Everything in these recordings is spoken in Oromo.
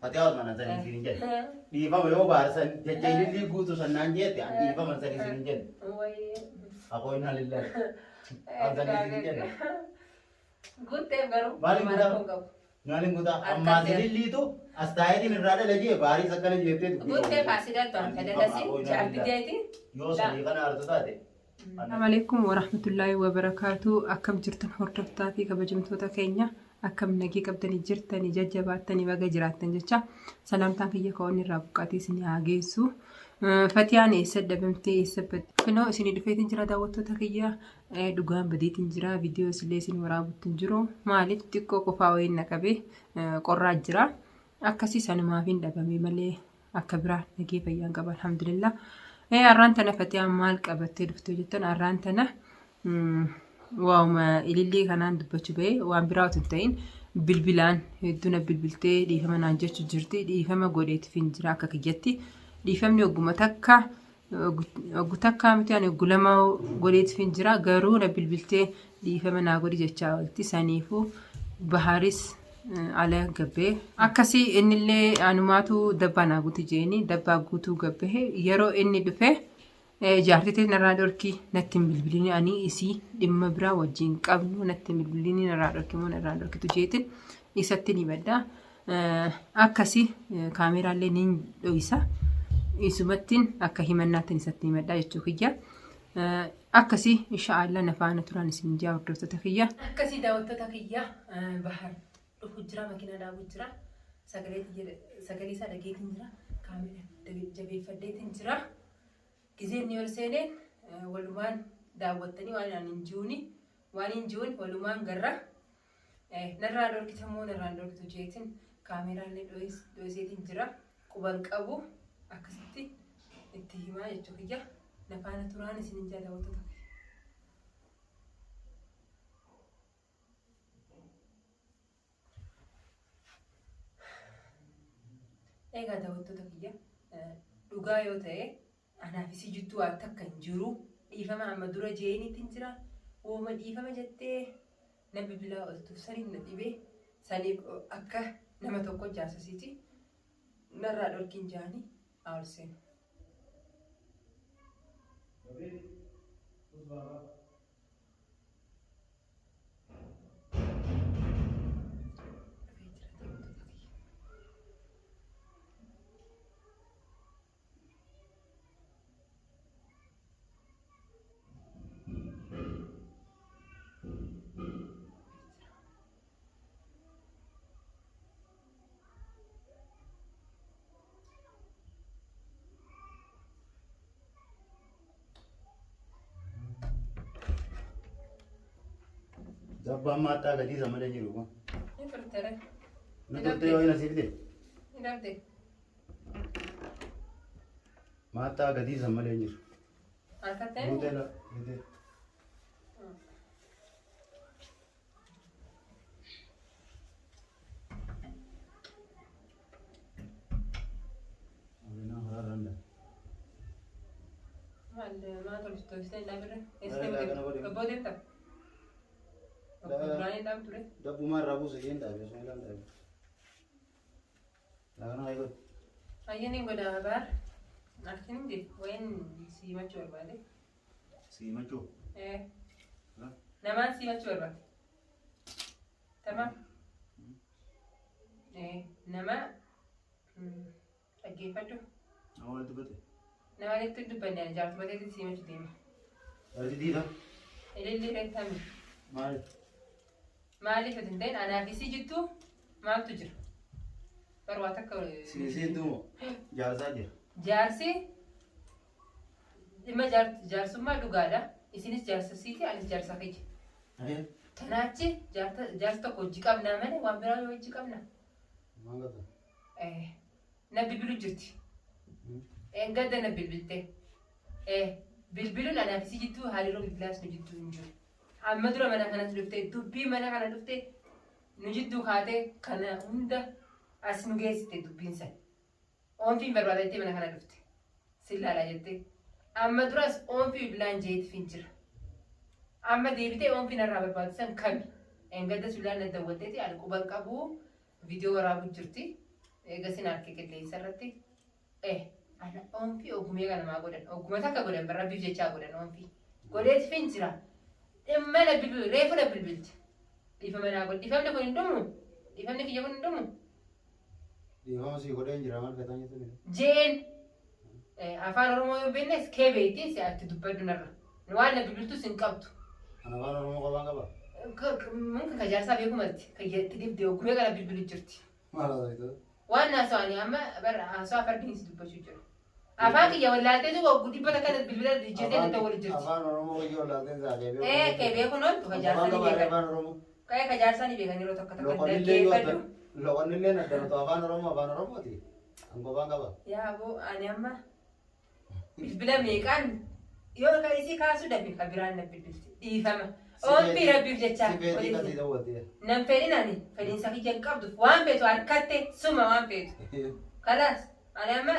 Fatiyawat mana sani sirin jen. Dhiifama yoo baarsan jajjaililli guutu sannaan jeetti an dhiifama sani sirin jen. Ako inna lillahi. An sani sirin jen. Guuttee garuu Maaliin guutaa? Maaliin guutaa? Ammaa sirilliitu as taayitiin irraa dhalagee baarii sakkana jeettee guuttee faasidaatu akka dadasi jaarti jeeti. yoo sadii kana artu taate. Assalamu alaikum warahmatullahi wabarakatuh. Akkam jirtan hordoftaa fi kabajamtoota keenya akkam nagee qabdanii jirtanii jajjabaattanii baga jiraattan jecha salaamtaan kiyya ka'oon irraa buqqaatii isin haa geessu. Fatiyaan eessa dhabamtee eessa badde kunoo isin dhufeetiin jira daawwattoota kiyya dhugaan badeetiin jira viidiyoo isillee isin waraabuutiin jiru maaliif xiqqoo qofaa wayiin naqabee qorraa jira akkasii sanumaaf hin dhabame malee akka biraa nagee fayyaan qaba alhamdulillah. Arraan tana Fatiyaan maal qabattee dhuftee jettan arraan tana waa'uma ilillii kanaan dubbachuu ba'ee waan biraa otoo hin ta'in bilbilaan hedduuna bilbiltee dhiifama naan jechuu jirti dhiifama godheetiif hin jira akka kiyyatti dhiifamni ogguma takka oggu takka miti ani oggu lama godheetiif hin jira garuu na bilbiltee dhiifama naa godhi jechaa walti saniifuu bahaaris ala gabbee akkasii innillee anumaatu dabbaa naa guutu jeeni dabbaa guutuu gabbee yeroo inni dhufe jaartitee narraa dhorkii natti hin bilbilini ani isii dhimma biraa wajjin qabnu natti hin bilbilini narraa dhorkii moo narraa dhorkitu jeetin isatti ni badda akkasii kaameraallee ni dho'isa isumattiin akka himannaatiin isatti ni badda jechuu kiyya akkasii inshaallah nafaana turan isin jaa hordoftoota kiyya Akkasii daawwattoota kiyya bahar dhufu jira makiinaa dhaabu jira sagalee isaa dhageetiin jira kaameraa jabeeffadheetiin jira gizeen ni ol seeneen walumaan daawwattanii waan hin jiruun walumaan garra narraa dhorkitamoo narraan dhorkitu jeetiin kaameraallee dho'iseetiin jira quban qabu akkasitti itti himaa jechuu kiyya nafaana turaan isin jaa daawwattoota kiyya. Egaa daawwattoota kiyya dhugaa yoo ta'e anaafis jittuu waan takka hin jiru dhiifama amma dura jeeniitiin jira wooma dhiifama jettee na bilbilaa oltuuf saniif na dhibee saniif akka nama tokko jaarsasiiti narraa dhorkiin jaanii haa ol seenu. Dabbaan maattaa gadii zamada jiru kun. Ni turtere. Na turte yoo ina siifte. Ni dhabde. Maattaa gadii zamada jiru. Harkattee? Guutee la guutee. Abina hararanda. Maal tolchitoo ishee dhaabirre? Eessatti gabbooteetta? Duraan dhaabdu ture? Dabbumaan rabuu sejeen dhaabe osoo ilaan dhaabe. Laana hayi godhe. Ayyaniin godha baar. Arkin hindi wayin siimachuu barbaade. Siimachuu. Namaan siimachuu barbaade. Tamam. Nama dhaggeeffadhu. Nama walitti dubbate. Nama walitti dubbanne ani jaartu bateetti siimachuu deema. Walitti diida. Ililli reettami. Maaliif? Maaliif hin ta'in anaafisii jittu maaltu jira? Barwaa takka Siisiin duumo jaarsaa jira. jaarsi dhimma jaarsummaa dhugaadha. Isinis jaarsasiiti anis jaarsa kiyya. Tanaachi jaarsa tokko hojii qabnaa malee waan biraa yoo hojii qabna. Maal qabda? Na bilbilu jirti. Gadda na bilbilte. Bilbiluun anaafisii jittuu haaliroo bilbilaas nu jittuu hin jiru. Amma dura mana kanatti dhuftee dubbii mana kana dhuftee nu jidduu kaatee kana hunda as nu geessite dubbiin san. Oonfiin barbaadattee mana kana dhufte. Sillaalaa jettee. Amma duras oonfii bilbilaan jeetiif hin jira. Amma deebitee oonfiin irraa barbaadu san kami? Gadda sullaan na daawwatteeti ani quban qabu viidiyoo waraabuu jirti. eegasin harki qilleensa irratti ana oomfii ogumee ganamaa godhan oguma takka godhan rabbiif jechaa godhan oomfii godheet fin jira dhimma na bilbil reefu na bilbilti dhiifama naa godhe dhiifamni kun hin dhumu dhiifamni kiyya kun hin dhumu dhiifama si godheen jira maal gataan jettu jeen afaan oromoo yoo beeknes kee beektiin si'aatti dubbaddu narra waan na bilbiltus hin qabdu ana afaan oromoo qabaan qaba mun kan jaarsaa beekumatti kan itti dibdee ogumee kana bilbilu jirti maal haasa'u waan naasawanii amma bara haasawaa fardiinsi dubbachuu jiru afaan kiyya wallaaltee jiru oguu dhibbata kana bilbila jennee danda wali jirti afaan oromoo kiyya wallaaltee isaa kee beekuun ooltu ka jaarsanii beekan afaan oromoo ka'ee ka jaarsanii beekan yeroo tokko tokko dhaggeeffadhu loqonnillee naddanatu afaan oromooti angobaan qaba yaaboo ani amma bilbila meeqaan yoo ka isii kaasuu dhabe ka biraan na bilbilti dhiifama oomfii rabbiif jechaa nan fedhin ani fedhiinsa kiyya hin qabdu waan feetu harkatte suma waan feetu kalaas ani amma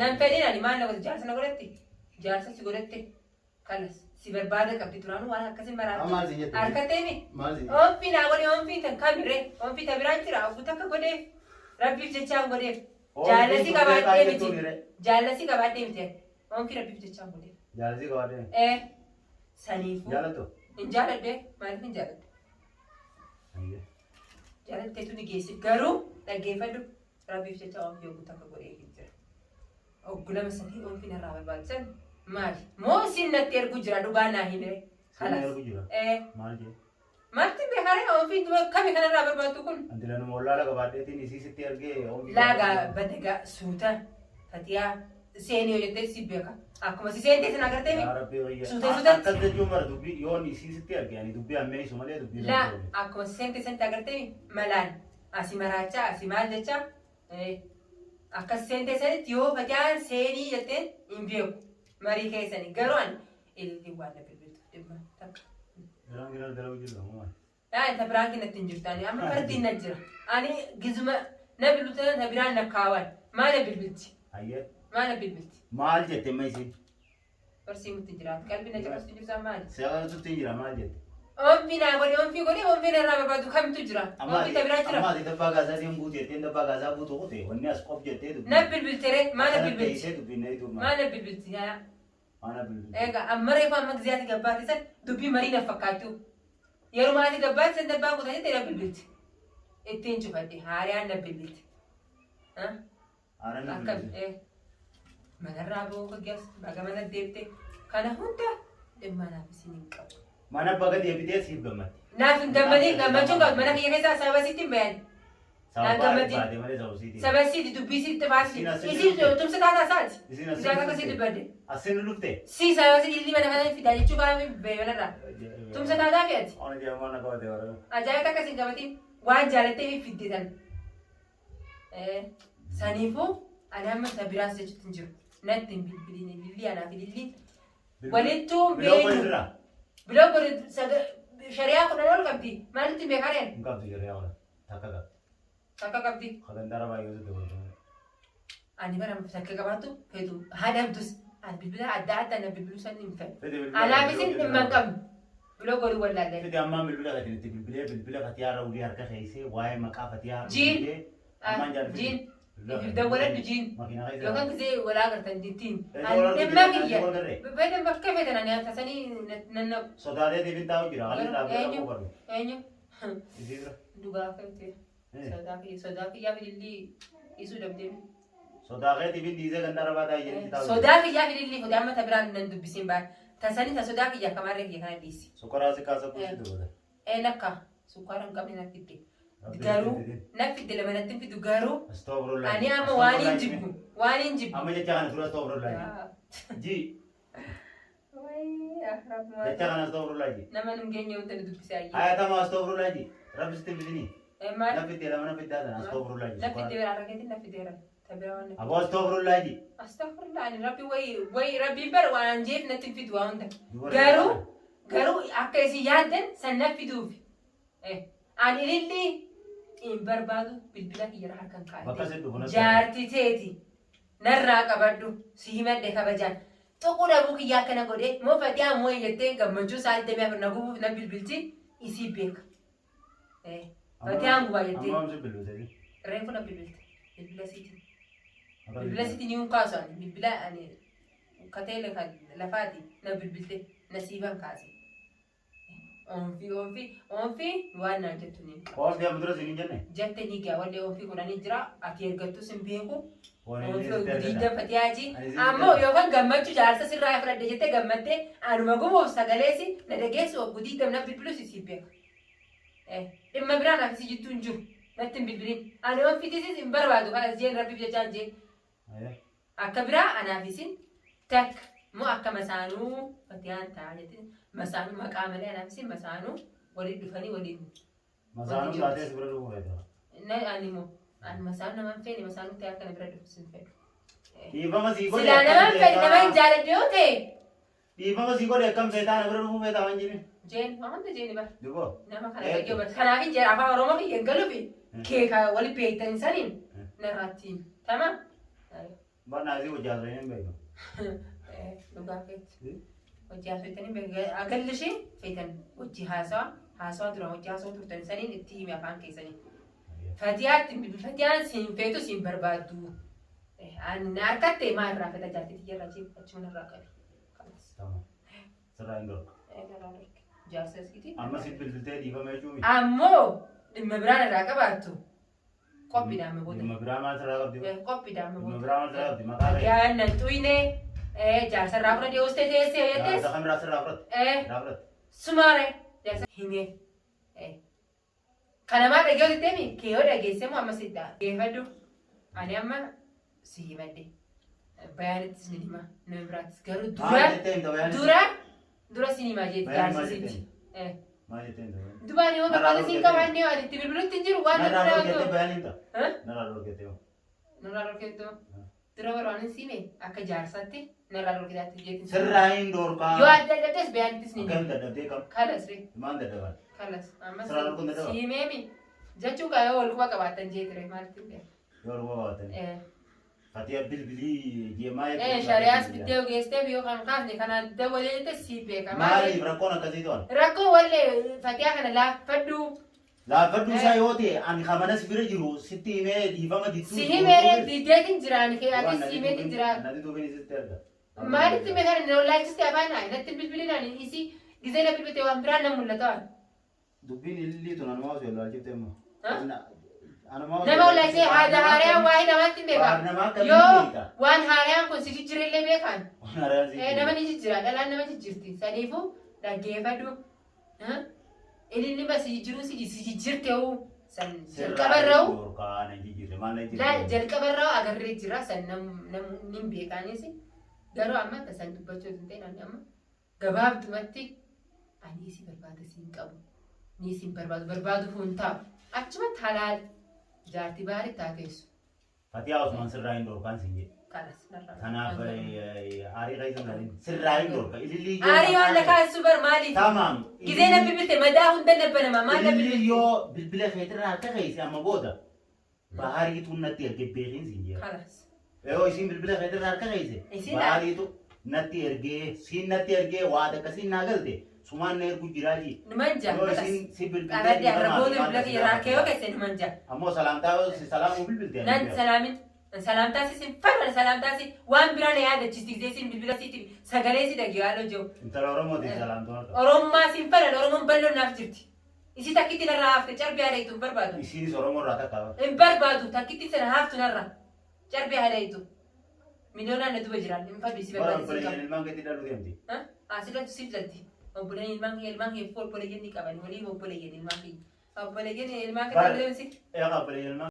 nan fedhin ani maal na godhe jaarsa na godhatti jaarsa si godhatte kalas si barbaada qabdi duraan waan akkasii maraatu harkatteemi oomfii naa godhe oomfii tan kamiree oomfii ta biraan jira oguu takka godheef rabbiif jechaan godheef jaalasi qabaadhee miti jaalasi qabaadhee miti oomfii rabbiif jechaan godheef jaalasi qabaadhee saniifuu jaalattu hin jaaladhee maaliif hin jaaladhe jaalatteetu ni geessi garuu dhaggeeffadhu rabbiif jecha oomfii oguu takka godhee hin jira oggu lama sadii oomfii narraa barbaachisan maali moo isin natti ergu jira dhugaa naa himire marti beekare oomfii kami kanarraa barbaaddu kun antilanu mollaala qabaadheetiin isii sitti ergee oomfii laagaa badagaa suuta fatiyaa seenii hojjettee si beeka akkuma si seentee sin agartee suutee akkas jechuun bara dubbii yoon isii sitti erge ani dubbii ammeessu malee dubbii laa akkuma si seentee sin agartee malaan asi maraachaa asi maal jechaa akkas seentee sanitti yoo fatiyaan seenii jettee hin beeku marii keessanii garuu ani ililii waan na bilbiltu dhimma takka. Biraan dalaguu jirtu ammoo. Inta biraan kennatti hin jirtu ani amma fardiin na jira ani gizuma na bilbiltu na biraan na kaawwan maal na bilbilti. Ayyee. Maal na bilbilti. Maal jette amma isin? Barsiin mutti jiraatu qalbii na cabsitu jirtu maali? Seeqanatutti jira maal jette? Oomfii naa godhe oomfii narraa barbaadu kamtu jira oomfii ta biraa jira. Amma ati dabbaa gaasaa deemu guutu jettee dabbaa gaasaa guutu kute wanni as qof jettee dubbii. Na bilbiltere maal na bilbilti? Ishee dubbii na hiitu maal na bilbilti yaa? Maal na bilbilti? Egaa amma reefu amma giziyaati gabbaate san dubbii marii na fakkaatu. Yeroo maatii gabbaate san dabbaa guutaa jettee na bilbilti. Ittiin cufadhe haariyaan na bilbilti. Haaraan na bilbilti. Manarraa ba'uu gaggeessu baga mana deebite kana hunda dhimma naaf isin hin qabu. Mana baga deebitee siif gammatti. Naaf hin gammadin gammachuun qabdu mana kiyya keessaa saba sitti hin bayan. Naaf gammadin. Saba sitti dubbii sitti baasi. Isin tumsa taataa isaati. Isin akka sitti badde. Asin dhufte. Si saba sitti ilmi mana kana fidaa jechuu baafii beekanarraa. Tumsa taataa fe'ati. Oni deemaa na qabate warra. Ajaa'ibaa akka isin gammatiin waan jaalattee fi fidditan. Saniifuu ani amma isa biraas jechuutti hin jiru. Natti hin bilbiliin lillii anaa fi lilliin walittuu beeku. Biloo godhe shari'aa kudhan ol qabdi. Maalitti beekareen? Hin qabdu shari'aa kudhan. Takka qabdi. Takka qabdi. Kadandara baay'ee dabalatu. Ani bara takka qabaattu feetu haadhamtus ani bilbila adda addaa na bilbiluu san hin fedhu. Anaaf isin dhimma hin qabnu. Biloo godhu wallaallee. Fedhi ammaa bilbila gatiinitti bilbila fatiyaa rawulii harka keessee waa'ee maqaa fatiyaa. Jiin. Jiin. Dawwaladhu jiin yookaan gisee walaa gartan dittiin dhimma kiyya bada bakka feetan ani tasanii nannaqu sodaatee deebiin taa'u jira hali dhaabbii qabu eenyu dhugaa feete sodaa kiyyaa filillii isuu dabdeemi sodaa kee tibiin diisee ganda rabaa taa'ee taa'u sodaa kiyyaa filillii fuudhee amma ta biraan nan dubbisiin baan tasanii ta sodaa kiyyaa kamaarree kiyya kana dhiisi sukkaaraa si kaasa kuusi dubbata lakka sukkaara hin qabne natti itti garuu nafti dala manatti fidu garuu ani amma waan hin jibbu amma jecha kana tura astagfirullah ji jecha kana astagfirullah ji nama nun geenye wanta nu dubbise ayye ayatama astagfirullah ji rabbi sitti bitini nafti dala mana fiddaatan astagfirullah ji nafti dala argatin nafti dala tabira waan abo astagfirullah ji astagfirullah ani rabbi way rabbi bar waan jeef natti fidu waan hunda garuu akka isin yaaddan san nafiduuf ani lilli in barbaadu bilbila kiyyara harkan kaa'e jaartii teeti narraa qabadhu si himadhe kabajaan tokko dhabuu kiyyaa akkana godhe moo fadhiyaa moo jettee gammachuu isaanii damee afur na gubuuf na bilbilti isii beeka fadhiyaan gubaa jettee Reen kun bilbilte. Bilbila siiti. Bilbila siiti ni kaasaan. Bilbila ani katee lafaati na bilbilte nasiiban kaase. Onfi waan naan jettu ni. Onfi amdura sinin jenne. Jette ni gaa wallee onfi kudhanii jira ati ergattu sin beeku. Onfi guddiidda fatiyaaji. Ammoo yookaan gammachuu jaarsa sirraa fudhadhe jettee gammattee anuma gumuuf sagaleesi na dhageessu guddiidda na bilbilu si beeka. Dhimma biraan akkasii jettuu hin jiru. Natti hin bilbilin. Ani onfitiisis hin barbaadu kanas jeen rabbiif jechaan jeen. Akka biraa anaafisiin takka moo akka masaanuu fatiyaan ta'a jettee masaanuu maqaa malee anaafisiin masaanuu waliin dhufanii waliin. Masaanuu taatee si bira dhufu fayyada. Ani moo ani masaanuu namaan feene masaanuu ta'e akka na bira dhufu sin fedhu. Dhiifama sii godhe. Silaa namaan feene nama hin jaaladhe yoo ta'e. Dhiifama sii godhe akkam feetaa na bira dhufu feetaa waan jirin. Jeen hunda jeeni bara. Duboo. Nama kana dhagee bara. Kanaaf hin jeen afaan Oromoo fi eeggaluufi keeka wali beektan saniin narraattiin. Tamam. Barnaa asii hojii haasawee hin beeku. Dhugaa keetti. Hojii haasawee hin beeku. Agallishee feetan hojii haasawaa dura hojii haasawaa turtan saniin itti himi afaan keessanii. Fatiyaan siin feetu siin barbaaddu. Ani harkattee maal irraa fedha jaartii jirra achuma irraa qabi. Sirraa hin dorku. Jaarsa asiiti. Amma si bilbiltee dhiifama jechuun. Ammoo dhimma biraan irraa qabaattu. Qophiidhaan booda. Dhimma biraa maal sirraa qabdi? Qophiidhaan Dhimma booda. biraa maal sirraa qabdi? Maqaa ta'e. Gaannan tuyne jaarsa irraa fudhate hoostee teessee Jaarsa jettees. kamiraa sirraa fudhatte? Sirraa fudhatte. Sumaare jaarsa himee. Kanamaa dhagee hojjetteemi kiyyoo dhageessee moo amma sitti geeffadhu. Ani amma si himadde. Bayaanittis ni hima. Nama biraattis garuu dura si hima jeetti jaarsa sitti. Maal jetteen ta'e? Dubaan yoo barbaade siin qabaannee waan itti bilbilutti hin jiru waan Narraa dura dorgettee yoo. bayaaniin ta'a. Narraa dorgettee hoo? Narraa dorgettoo. Dura barbaadne siime akka jaarsaatti narraa dorgetaatti jeetti. Sirraa hin dorkaa. Yoo adda addaattis bayaanittis ni hima. Akkamitti dadhabdee kam? Kalas ree. Maal dadhaban? Kalas. Amma Sirraa dorgoon dadhaba? siimeemi. Jechuun qayyoo wal quba qabaatan jeetire maalitti hin beeku. Yoo luba baatanii. Fatiyaa bilbilii jeemaa Shari'aas bittee ogeessitee biyyo kan kaasne kanaan dabalee jette si beeka. Maaliif rakkoon akkasii ta'an? Rakkoo wallee fatiyaa kana laaffadhu. Laaffadhu isaa yoo ta'e ani kamanas bira jiru sitti himee dhiifama dittuu. Si himee diddeetiin jiraan kee ati si himeetiin jiraan. Natti duubin isitti erga. Maalitti himee kana na laalchiste afaan naa natti bilbilinaan isi gizee na bilbilte waan biraan na mul'ata waan. Dubbiin ililii tun anumaa osoo laalchifte immoo. Nama ulaansee haadha haariyaan waa'ee namaatti hin beekaa. Yoo waan haariyaan kun si jijjiirellee beekaan. Nama ni jijjiira dhalaan nama jijjiirti. Saniifuu dhaggeeffadhu. Ililli ma si jijjiiruu si jijjiirte hoo. Jalqabarra'u. Jalqabarra'u agarree jira san namni hin beekaanis. Garuu amma tasan dubbachuu hin ta'in amma gabaabdumatti ani si barbaada si hin qabu. Ni si barbaadu fuun taa'u. Achumatti halaal jaartii baarii taateessu. Fatiyaa Osman sirraa hin dorkaan siin jedhe. Kanas narraa. Kanaaf aarii raayisuun galiin sirraa hin dorka. Ililii yoo Aarii waan lakkaa'essu bar maaliif? Tamam. Gizee na bilbilte madaa hunda nabbanamaa maal na Ililii bilbilte? yoo bilbila keetirraa harka keessa amma booda baariitu natti erge beekin siin jedhe. Kanas. Yoo isin bilbila keetirraa harka keessa baariitu natti ergee siin natti ergee waa akkasiin naa galte. Sumaan na ergu jiraaji. Numanja. Yoo isin si bilbilte. Qaraddi arraboo bilbila kiyyaa kee yoo keessa numanja. Ammoo salaamtaa yoo si salaamuu bilbilte. Nan salaamin. Salaamtaa si sin farra salaamtaa si waan biraan yaadachiisti gizee sin bilbila siiti sagalee si dhagee haala jiru. Intala Oromooti salaamtaa. Oromummaa sin farra Oromoon bal'oon naaf jirti. Isi takkitti narraa hafte carbee haala hiitu hin barbaadu. Isinis Oromoo irraa takka. Hin barbaadu takkitti sana haftu narra carbee haala hiitu. Miliyoonaan na duba jiraan hin fadhu isi barbaadu. Bara obboleeyyan ilmaan keetti dhaluu deemti. Asirratti siif jalti. Obboleeyyan ilmaan kee obboleeyyan ni qaban waliin obboleeyyan ilmaan kee. Obboleeyyan ilmaan kee dhaluu deemsi. Eegaa obboleeyyan ilmaan